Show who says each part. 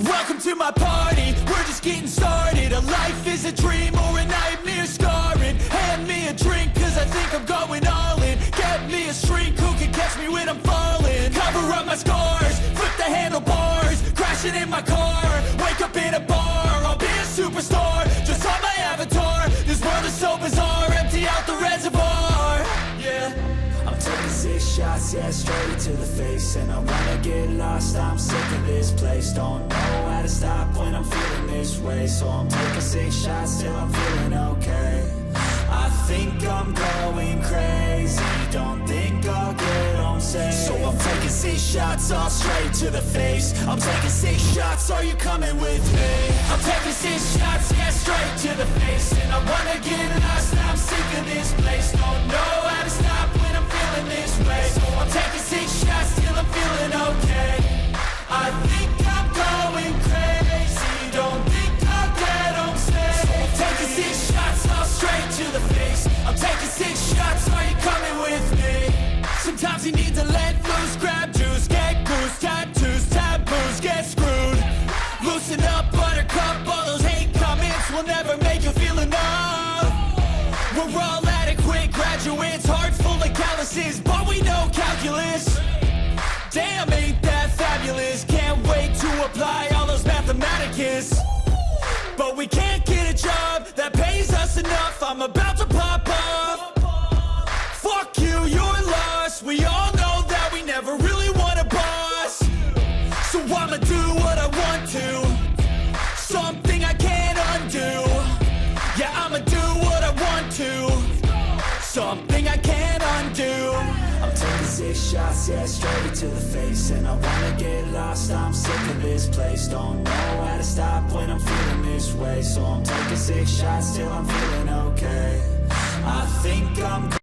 Speaker 1: Welcome to my party, we're just getting started. A life is a dream or a nightmare scarring. Hand me a drink cause I think I'm going all in. Get me a shrink who can catch me when I'm falling. Cover up my scars, flip the handlebars. Crashing in my car, wake up in a bar. I'll be a superstar, just on my avatar. This world is so bizarre, empty out the reservoir. Yeah, I'm taking 6 shots, yeah, straight to the face. And I wanna get lost, I'm sick of this place. Don't know how to stop when I'm feeling this way. So I'm taking 6 shots till I'm feeling okay. I think I'm going crazy, don't think I'll get home safe. So I'm taking 6 shots, all straight to the face. I'm taking 6 shots, are you coming with me? I'm taking 6 shots, yeah, straight to the face. And I wanna get lost, I'm sick of this place. Don't know how to stop when I'm feeling this way. So I'm taking 6 shots till I'm feeling okay. I think I'm going crazy, don't think I'll get home safe. So I'm taking 6 shots, all straight to the face. I'm taking 6 shots, are you coming with me? Sometimes you need to let loose, grab juice, get goose, tattoos, taboos, get screwed. Loosen up, buttercup, all those hate comments will never make you feel enough. We're all adequate graduates, hearts full of calluses, but we know calculus. Damn, ain't that fabulous? Can't wait to apply all those mathematicus. But we can't get a job that pays us enough. I'm about to pop off. Fuck you, you're lost. We all know that we never really want a boss. So I'ma do what I want to, something I can't undo. Yeah, I'ma do what I want to, something I can't undo. I'm taking 6 shots, yeah, straight to the face. And I wanna get lost, I'm sick of this place. Don't know how to stop when I'm feeling this way. So I'm taking 6 shots till I'm feeling okay. I think I'm